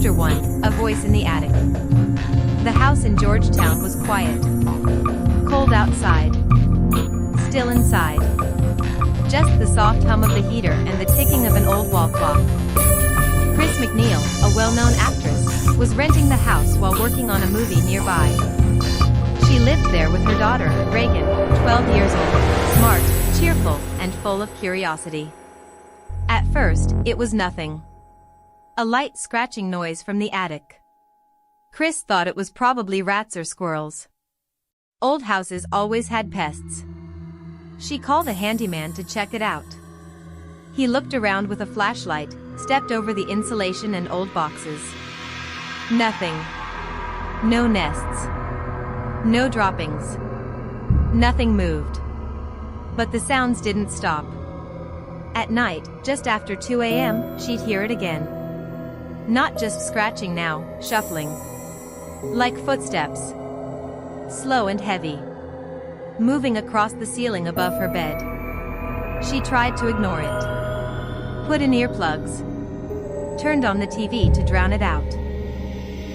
Chapter 1, A Voice in the Attic. The house in Georgetown was quiet. Cold outside. Still inside. Just the soft hum of the heater and the ticking of an old wall clock. Chris McNeil, a well-known actress, was renting the house while working on a movie nearby. She lived there with her daughter, Regan, 12 years old, smart, cheerful, and full of curiosity. At first, it was nothing. A light scratching noise from the attic. Chris thought it was probably rats or squirrels. Old houses always had pests. She called a handyman to check it out. He looked around with a flashlight, stepped over the insulation and old boxes. Nothing. No nests. No droppings. Nothing moved. But the sounds didn't stop. At night, just after 2 a.m., she'd hear it again. Not just scratching now, shuffling. Like footsteps. Slow and heavy. Moving across the ceiling above her bed. She tried to ignore it. Put in earplugs. Turned on the TV to drown it out.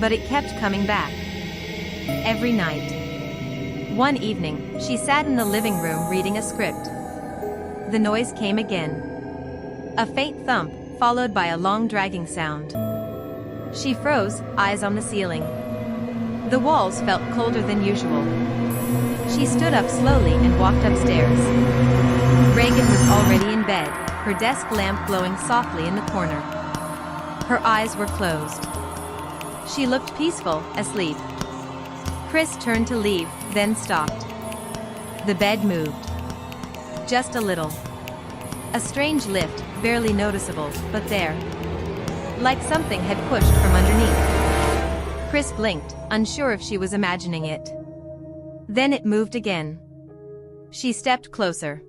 But it kept coming back. Every night. One evening, she sat in the living room reading a script. The noise came again. A faint thump, followed by a long dragging sound. She froze, eyes on the ceiling. The walls felt colder than usual. She stood up slowly and walked upstairs. Regan was already in bed, her desk lamp glowing softly in the corner. Her eyes were closed. She looked peaceful, asleep. Chris turned to leave, then stopped. The bed moved. Just a little. A strange lift, barely noticeable, but there. Like something had pushed from underneath. Chris blinked, unsure if she was imagining it. Then it moved again. She stepped closer.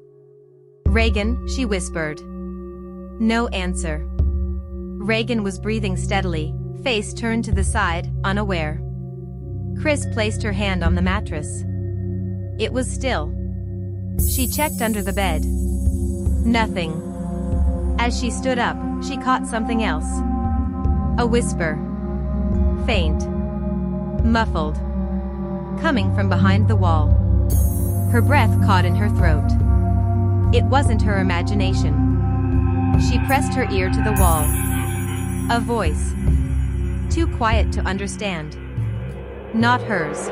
"Regan," she whispered. No answer. Regan was breathing steadily, face turned to the side, unaware. Chris placed her hand on the mattress. It was still. She checked under the bed. Nothing. As she stood up, she caught something else. A whisper. Faint. Muffled. Coming from behind the wall. Her breath caught in her throat. It wasn't her imagination. She pressed her ear to the wall. A voice. Too quiet to understand. Not hers.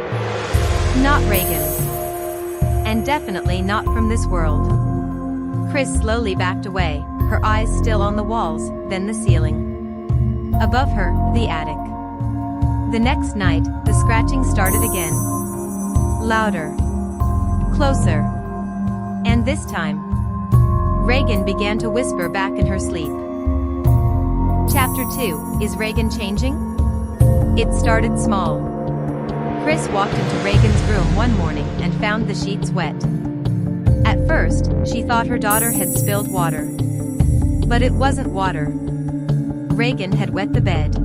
Not Regan's. And definitely not from this world. Chris slowly backed away, her eyes still on the walls, then the ceiling. Above her, the attic. The next night, the scratching started again. Louder. Closer. And this time, Regan began to whisper back in her sleep. Chapter 2, Is Regan Changing? It started small. Chris walked into Regan's room one morning and found the sheets wet. At first, she thought her daughter had spilled water. But it wasn't water. Regan had wet the bed.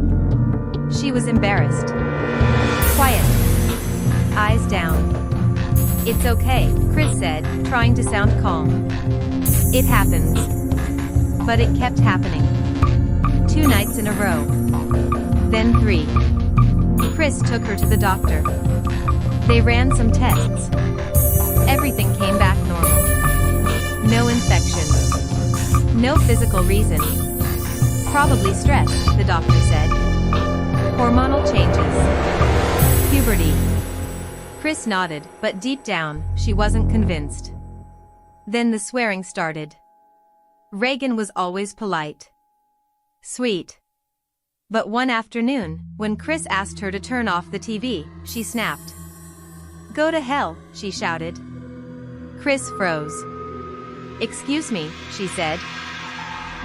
She was embarrassed. Quiet. Eyes down. "It's okay," Chris said, trying to sound calm. "It happens." But it kept happening. 2 nights in a row. Then 3. Chris took her to the doctor. They ran some tests. Everything came back normal. No infection. No physical reason. Probably stress, the doctor said. Hormonal changes. Puberty. Chris nodded, but deep down, she wasn't convinced. Then the swearing started. Regan was always polite. Sweet. But one afternoon, when Chris asked her to turn off the TV, she snapped. "Go to hell," she shouted. Chris froze. "Excuse me," she said.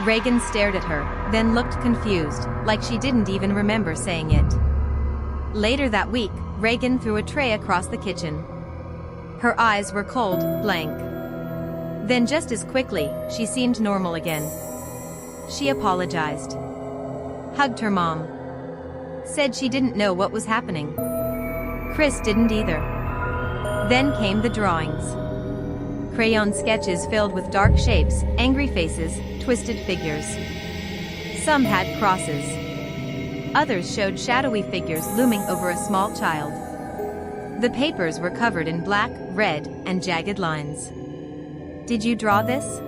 Regan stared at her, then looked confused, like she didn't even remember saying it. Later that week, Regan threw a tray across the kitchen. Her eyes were cold, blank. Then just as quickly, she seemed normal again. She apologized. Hugged her mom. Said she didn't know what was happening. Chris didn't either. Then came the drawings. Crayon sketches filled with dark shapes, angry faces, twisted figures. Some had crosses. Others showed shadowy figures looming over a small child. The papers were covered in black, red, and jagged lines. "Did you draw this?"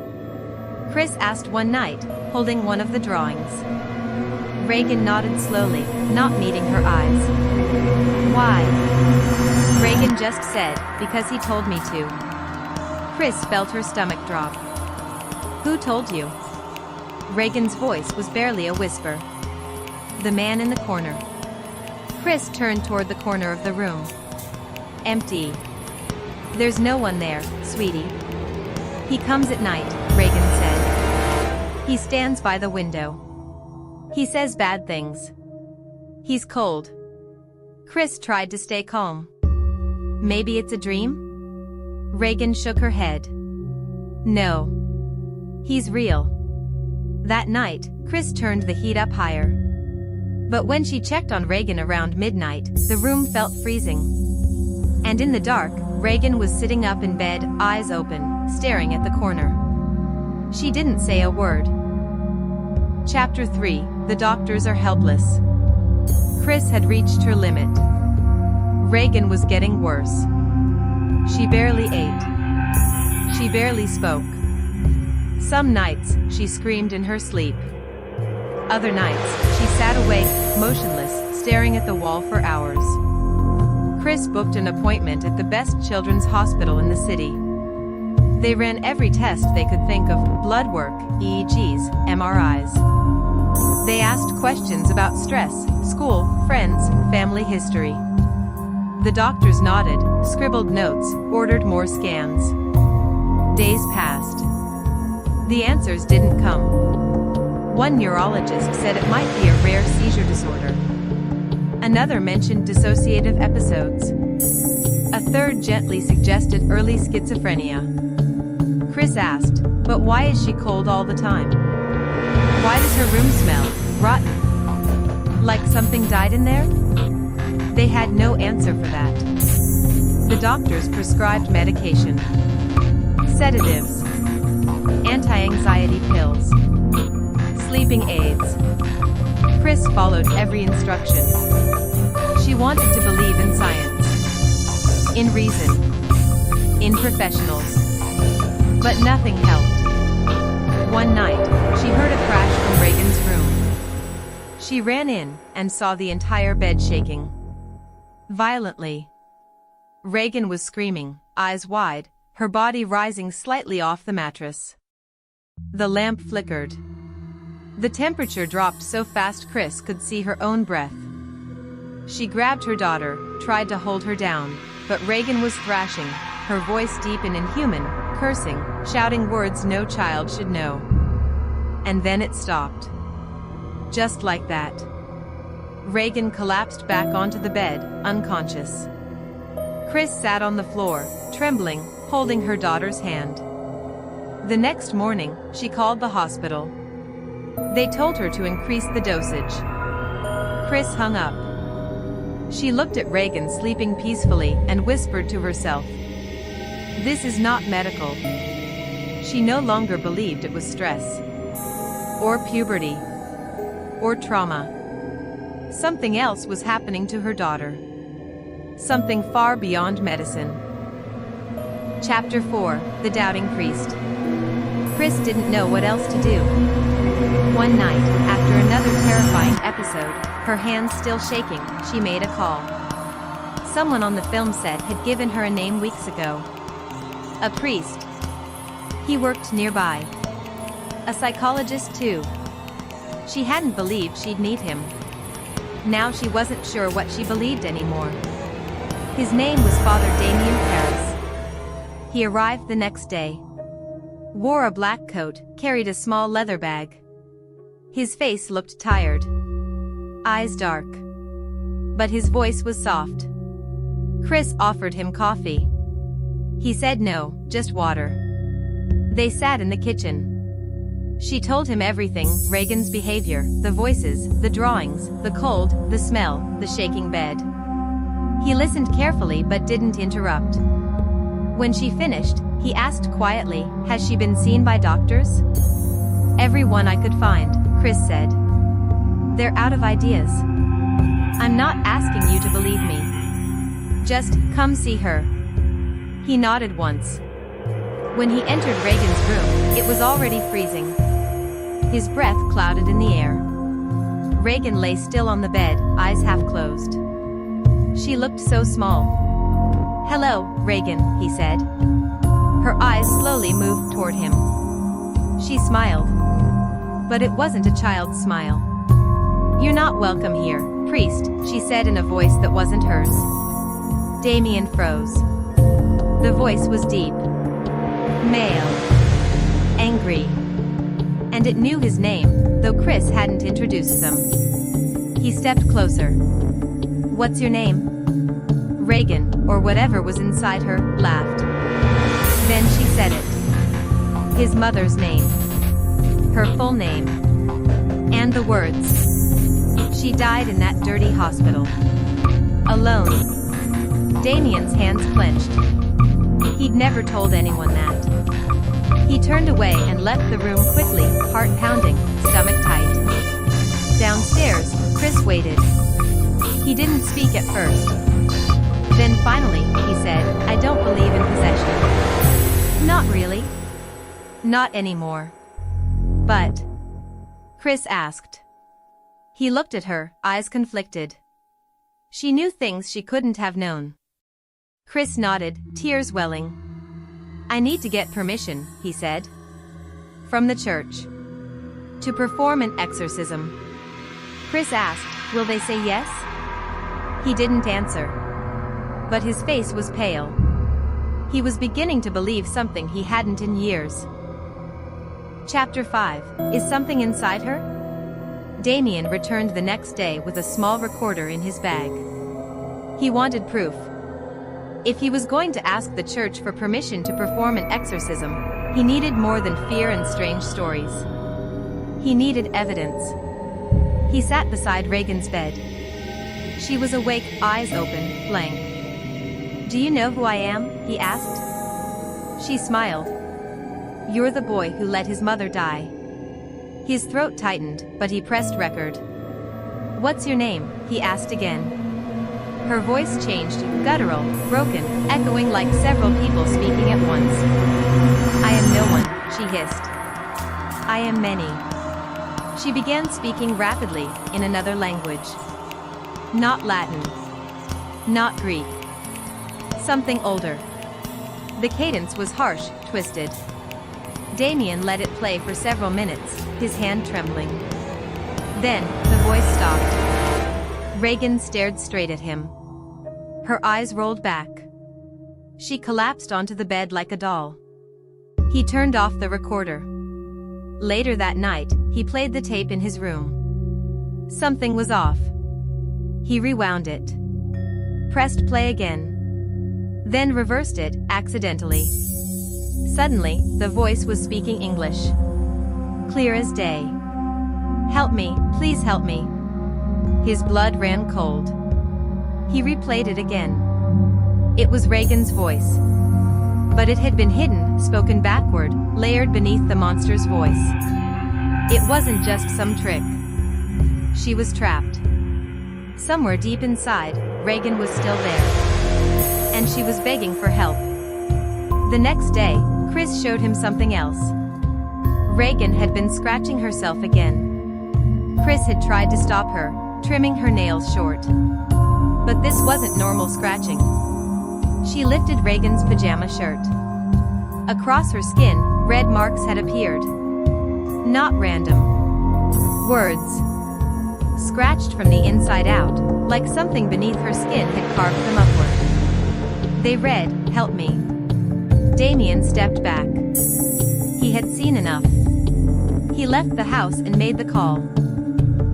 Chris asked one night, holding one of the drawings. Regan nodded slowly, not meeting her eyes. "Why?" Regan just said, "Because he told me to." Chris felt her stomach drop. "Who told you?" Regan's voice was barely a whisper. "The man in the corner." Chris turned toward the corner of the room. "Empty. There's no one there, sweetie." "He comes at night," Regan said. "He stands by the window. He says bad things. He's cold." Chris tried to stay calm. "Maybe it's a dream?" Regan shook her head. "No. He's real." That night, Chris turned the heat up higher. But when she checked on Regan around midnight, the room felt freezing. And in the dark, Regan was sitting up in bed, eyes open, staring at the corner. She didn't say a word. Chapter 3, The Doctors Are Helpless. Chris had reached her limit. Regan was getting worse. She barely ate. She barely spoke. Some nights, she screamed in her sleep. Other nights, she sat awake, motionless, staring at the wall for hours. Chris booked an appointment at the best children's hospital in the city. They ran every test they could think of: blood work, EEGs, MRIs. They asked questions about stress, school, friends, family history. The doctors nodded, scribbled notes, ordered more scans. Days passed. The answers didn't come. One neurologist said it might be a rare seizure disorder. Another mentioned dissociative episodes. A third gently suggested early schizophrenia. Chris asked, "But why is she cold all the time? Why does her room smell rotten? Like something died in there?" They had no answer for that. The doctors prescribed medication. Sedatives. Anti-anxiety pills. Sleeping aids. Chris followed every instruction. She wanted to believe in science. In reason. In professionals. But nothing helped. One night, she heard a crash from Regan's room. She ran in and saw the entire bed shaking. Violently. Regan was screaming, eyes wide, her body rising slightly off the mattress. The lamp flickered. The temperature dropped so fast Chris could see her own breath. She grabbed her daughter, tried to hold her down, but Regan was thrashing, her voice deep and inhuman, cursing, shouting words no child should know. And then it stopped. Just like that. Regan collapsed back onto the bed, unconscious. Chris sat on the floor, trembling, holding her daughter's hand. The next morning, she called the hospital. They told her to increase the dosage. Chris hung up. She looked at Regan sleeping peacefully and whispered to herself, "This is not medical." She no longer believed it was stress. Or puberty. Or trauma. Something else was happening to her daughter. Something far beyond medicine. Chapter 4, The Doubting Priest. Chris didn't know what else to do. One night, after another terrifying episode, her hands still shaking, she made a call. Someone on the film set had given her a name weeks ago. A priest. He worked nearby. A psychologist too. She hadn't believed she'd meet him. Now she wasn't sure what she believed anymore. His name was Father Damien Paris. He arrived the next day. Wore a black coat, carried a small leather bag. His face looked tired. Eyes dark. But his voice was soft. Chris offered him coffee. He said no, just water. They sat in the kitchen. She told him everything: Regan's behavior, the voices, the drawings, the cold, the smell, the shaking bed. He listened carefully but didn't interrupt. When she finished, he asked quietly, "Has she been seen by doctors?" "Everyone I could find," Chris said. They're out of ideas. I'm not asking you to believe me. Just, come see her. He nodded once. When he entered Regan's room, it was already freezing. His breath clouded in the air. Regan lay still on the bed, eyes half closed. She looked so small. "Hello, Regan," he said. Her eyes slowly moved toward him. She smiled. But it wasn't a child's smile. "You're not welcome here, priest," she said in a voice that wasn't hers. Damien froze. The voice was deep. Male. Angry. And it knew his name, though Chris hadn't introduced them. He stepped closer. "What's your name?" Regan, or whatever was inside her, laughed. Then she said it. His mother's name. Her full name. And the words. She died in that dirty hospital. Alone. Damien's hands clenched. He'd never told anyone that. He turned away and left the room quickly, heart pounding, stomach tight. Downstairs, Chris waited. He didn't speak at first. Then finally, he said, "I don't believe in possession." "Not really?" "Not anymore." "But?" Chris asked. He looked at her, eyes conflicted. She knew things she couldn't have known. Chris nodded, tears welling. "I need to get permission," he said. "From the church. To perform an exorcism." Chris asked, "Will they say yes?" He didn't answer. But his face was pale. He was beginning to believe something he hadn't in years. Chapter 5. Is something inside her? Damien returned the next day with a small recorder in his bag. He wanted proof. If he was going to ask the church for permission to perform an exorcism, he needed more than fear and strange stories. He needed evidence. He sat beside Regan's bed. She was awake, eyes open, blank. "Do you know who I am?" he asked. She smiled. "You're the boy who let his mother die." His throat tightened, but he pressed record. "What's your name?" he asked again. Her voice changed, guttural, broken, echoing like several people speaking at once. "I am no one," she hissed. "I am many." She began speaking rapidly, in another language. Not Latin. Not Greek. Something older. The cadence was harsh, twisted. Damien let it play for several minutes, his hand trembling. Then, the voice stopped. Regan stared straight at him. Her eyes rolled back. She collapsed onto the bed like a doll. He turned off the recorder. Later that night, he played the tape in his room. Something was off. He rewound it. Pressed play again. Then reversed it, accidentally. Suddenly, the voice was speaking English. Clear as day. "Help me, please help me." His blood ran cold. He replayed it again. It was Regan's voice. But it had been hidden, spoken backward, layered beneath the monster's voice. It wasn't just some trick. She was trapped. Somewhere deep inside, Regan was still there. And she was begging for help. The next day, Chris showed him something else. Regan had been scratching herself again. Chris had tried to stop her, trimming her nails short. But this wasn't normal scratching. She lifted Regan's pajama shirt. Across her skin, red marks had appeared. Not random. Words. Scratched from the inside out, like something beneath her skin had carved them upward. They read, "Help me." Damien stepped back. He had seen enough. He left the house and made the call.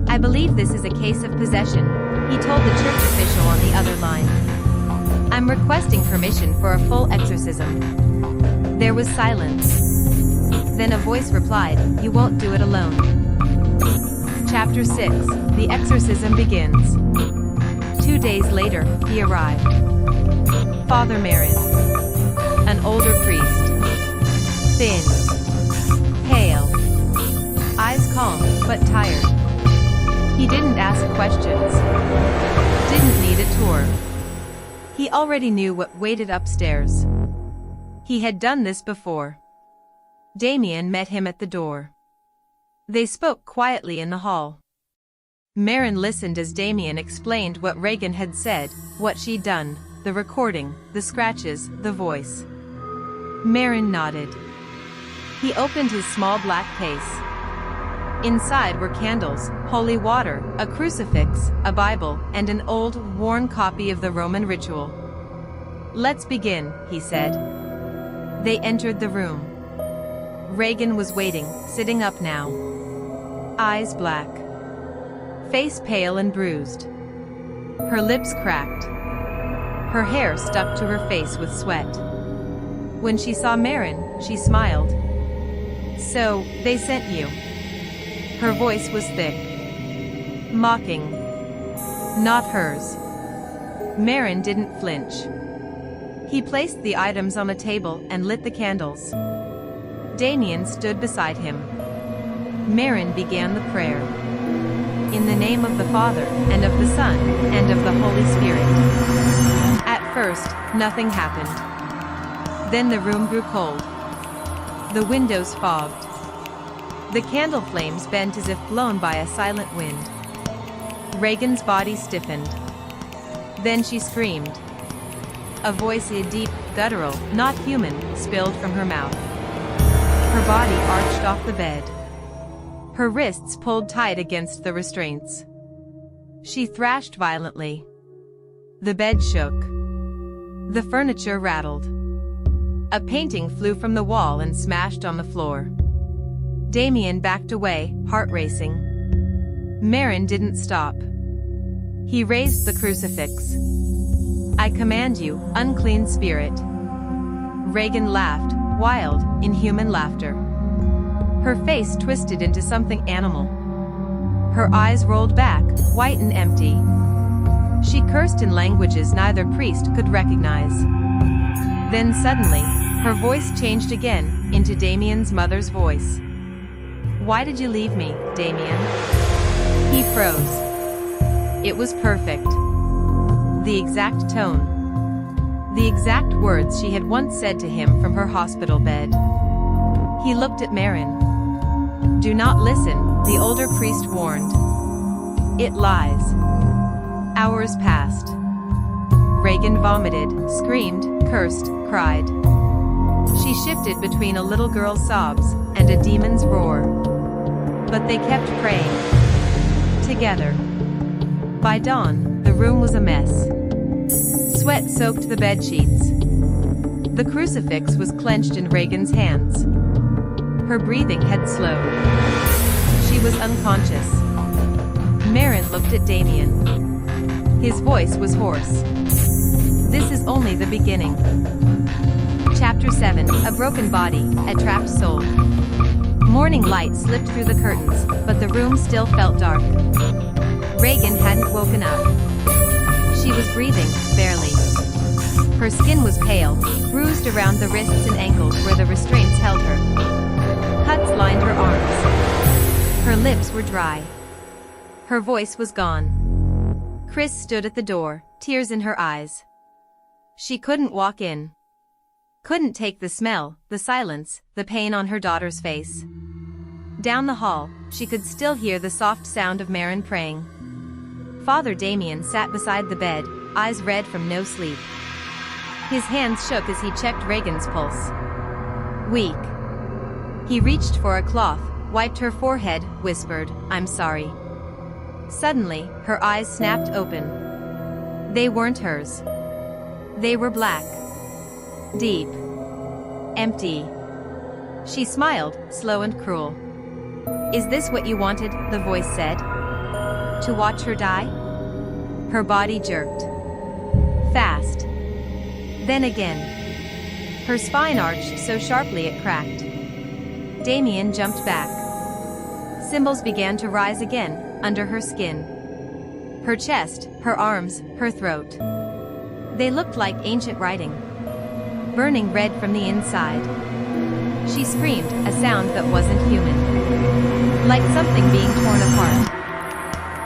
"I believe this is a case of possession," he told the church official on the other line. "I'm requesting permission for a full exorcism." There was silence. Then a voice replied, "You won't do it alone." Chapter 6. The exorcism begins. 2 days later, he arrived. Father Marin. An older priest. Thin. Pale. Eyes calm, but tired. He didn't ask questions. Didn't need a tour. He already knew what waited upstairs. He had done this before. Damien met him at the door. They spoke quietly in the hall. Marin listened as Damien explained what Regan had said, what she'd done, the recording, the scratches, the voice. Marin nodded. He opened his small black case. Inside were candles, holy water, a crucifix, a Bible, and an old, worn copy of the Roman ritual. "Let's begin," he said. They entered the room. Regan was waiting, sitting up now. Eyes black. Face pale and bruised. Her lips cracked. Her hair stuck to her face with sweat. When she saw Marin, she smiled. "So, they sent you." Her voice was thick. Mocking. Not hers. Marin didn't flinch. He placed the items on a table and lit the candles. Damien stood beside him. Marin began the prayer. "In the name of the Father, and of the Son, and of the Holy Spirit." At first, nothing happened. Then the room grew cold. The windows fogged. The candle flames bent as if blown by a silent wind. Regan's body stiffened. Then she screamed. A voice, a deep, guttural, not human, spilled from her mouth. Her body arched off the bed. Her wrists pulled tight against the restraints. She thrashed violently. The bed shook. The furniture rattled. A painting flew from the wall and smashed on the floor. Damien backed away, heart racing. Marin didn't stop. He raised the crucifix. "I command you, unclean spirit." Regan laughed, wild, inhuman laughter. Her face twisted into something animal. Her eyes rolled back, white and empty. She cursed in languages neither priest could recognize. Then suddenly, her voice changed again, into Damien's mother's voice. "Why did you leave me, Damien?" He froze. It was perfect. The exact tone. The exact words she had once said to him from her hospital bed. He looked at Marin. "Do not listen," the older priest warned. "It lies." Hours passed. Regan vomited, screamed, cursed, cried. She shifted between a little girl's sobs and a demon's roar. But they kept praying. Together. By dawn, the room was a mess. Sweat soaked the bedsheets. The crucifix was clenched in Regan's hands. Her breathing had slowed. She was unconscious. Marin looked at Damien. His voice was hoarse. "This is only the beginning." Chapter 7, A Broken Body, a Trapped Soul. Morning light slipped through the curtains, but the room still felt dark. Regan hadn't woken up. She was breathing, barely. Her skin was pale, bruised around the wrists and ankles where the restraints held her. Cuts lined her arms. Her lips were dry. Her voice was gone. Chris stood at the door, tears in her eyes. She couldn't walk in. Couldn't take the smell, the silence, the pain on her daughter's face. Down the hall, she could still hear the soft sound of Marin praying. Father Damien sat beside the bed, eyes red from no sleep. His hands shook as he checked Regan's pulse. Weak. He reached for a cloth, wiped her forehead, whispered, "I'm sorry." Suddenly, her eyes snapped open. They weren't hers. They were black. Deep. Empty. She smiled, slow and cruel. "Is this what you wanted?" the voice said. "To watch her die?" Her body jerked. Fast. Then again. Her spine arched so sharply it cracked. Damien jumped back. Symbols began to rise again, under her skin. Her chest, her arms, her throat. They looked like ancient writing. Burning red from the inside. She screamed, a sound that wasn't human. Like something being torn apart.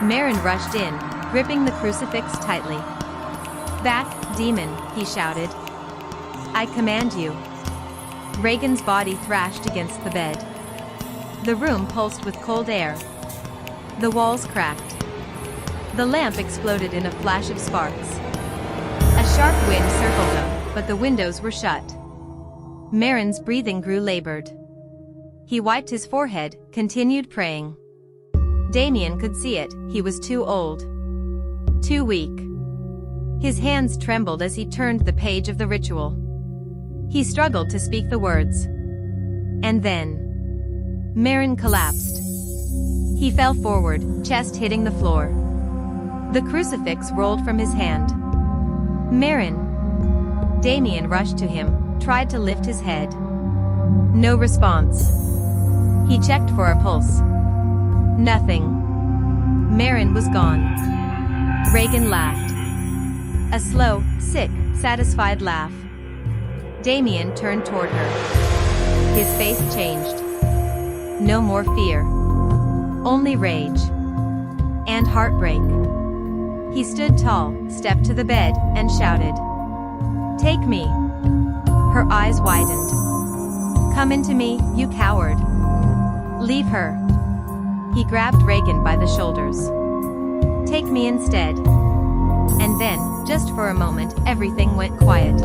Marin rushed in, gripping the crucifix tightly. "Back, demon," he shouted. "I command you." Regan's body thrashed against the bed. The room pulsed with cold air. The walls cracked. The lamp exploded in a flash of sparks. A sharp wind circled them, but the windows were shut. Marin's breathing grew labored. He wiped his forehead, continued praying. Damien could see it, he was too old. Too weak. His hands trembled as he turned the page of the ritual. He struggled to speak the words. And then Marin collapsed. He fell forward, chest hitting the floor. The crucifix rolled from his hand. "Marin!" Damien rushed to him, tried to lift his head. No response. He checked for a pulse. Nothing. Marin was gone. Regan laughed. A slow, sick, satisfied laugh. Damien turned toward her. His face changed. No more fear. Only rage. And heartbreak. He stood tall, stepped to the bed, and shouted, "Take me." Her eyes widened. "Come into me, you coward. Leave her." He grabbed Regan by the shoulders. "Take me instead." And then, just for a moment, everything went quiet.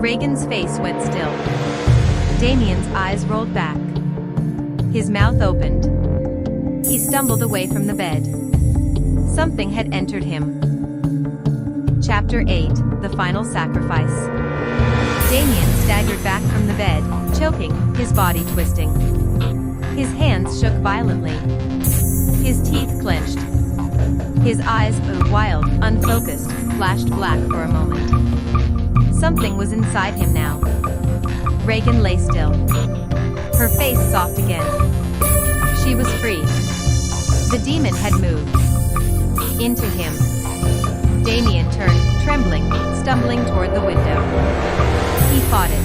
Regan's face went still. Damien's eyes rolled back. His mouth opened. He stumbled away from the bed. Something had entered him. Chapter 8, The Final Sacrifice. Damien staggered back from the bed, choking, his body twisting. His hands shook violently. His teeth clenched. His eyes, wild, unfocused, flashed black for a moment. Something was inside him now. Regan lay still. Her face soft again. She was free. The demon had moved. Into him. Damien turned, trembling, stumbling toward the window. He fought it.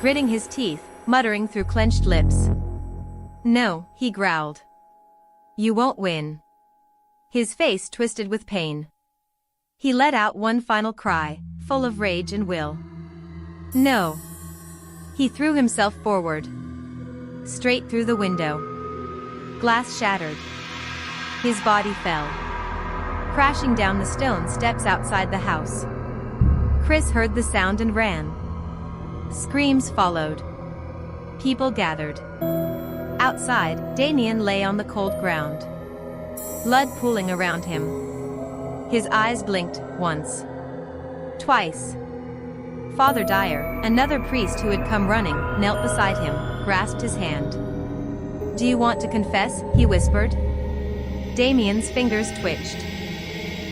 Gritting his teeth, muttering through clenched lips. "No," he growled. "You won't win." His face twisted with pain. He let out one final cry, full of rage and will. "No." He threw himself forward. Straight through the window. Glass shattered. His body fell. Crashing down the stone steps outside the house. Chris heard the sound and ran. Screams followed. People gathered. Outside, Damien lay on the cold ground. Blood pooling around him. His eyes blinked, once. Twice. Father Dyer, another priest who had come running, knelt beside him, grasped his hand. "Do you want to confess?" he whispered. Damien's fingers twitched.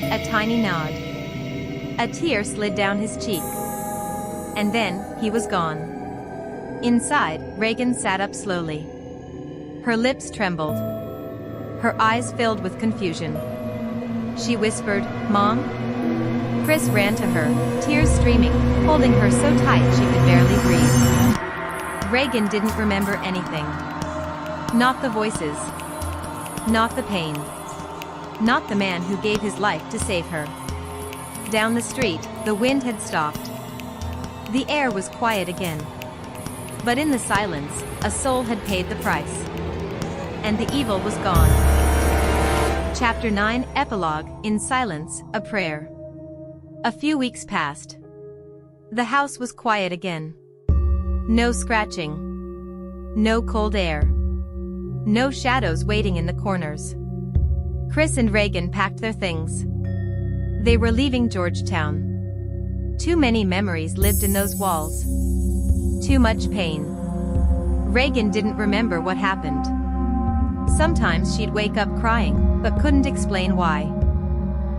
A tiny nod. A tear slid down his cheek. And then, he was gone. Inside, Regan sat up slowly. Her lips trembled. Her eyes filled with confusion. She whispered, "Mom?" Chris ran to her, tears streaming, holding her so tight she could barely breathe. Regan didn't remember anything. Not the voices. Not the pain. Not the man who gave his life to save her. Down the street, the wind had stopped. The air was quiet again. But in the silence, a soul had paid the price. And the evil was gone. Chapter 9, Epilogue, In Silence, A Prayer. A few weeks passed. The house was quiet again. No scratching. No cold air. No shadows waiting in the corners. Chris and Regan packed their things. They were leaving Georgetown. Too many memories lived in those walls. Too much pain. Regan didn't remember what happened. Sometimes she'd wake up crying, but couldn't explain why.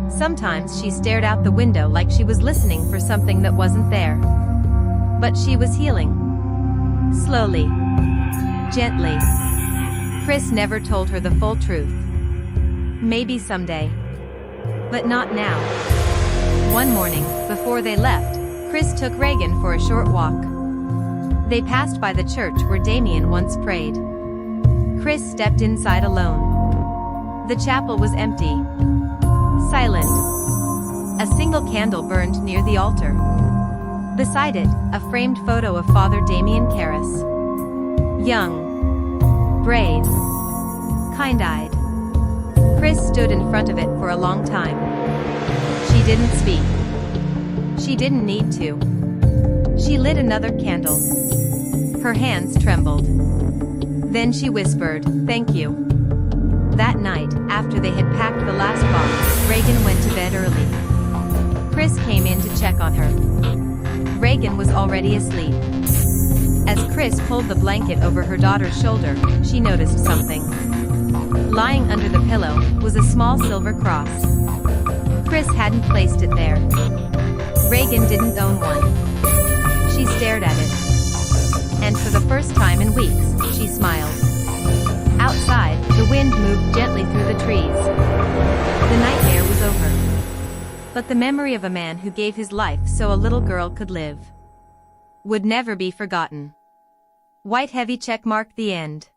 Sometimes she stared out the window like she was listening for something that wasn't there. But she was healing. Slowly. Gently. Chris never told her the full truth. Maybe someday. But not now. One morning, before they left, Chris took Regan for a short walk. They passed by the church where Damien once prayed. Chris stepped inside alone. The chapel was empty. Silent. A single candle burned near the altar. Beside it, a framed photo of Father Damien Karras. Young. Brave. Kind-eyed. Chris stood in front of it for a long time. She didn't speak. She didn't need to. She lit another candle. Her hands trembled. Then she whispered, "Thank you." That night, after they had packed the last box, Regan went to bed early. Chris came in to check on her. Regan was already asleep. As Chris pulled the blanket over her daughter's shoulder, she noticed something. Lying under the pillow was a small silver cross. Chris hadn't placed it there. Regan didn't own one. She stared at it. And for the first time in weeks, she smiled. Outside, the wind moved gently through the trees. The nightmare was over. But the memory of a man who gave his life so a little girl could live would never be forgotten. White heavy check mark. The end.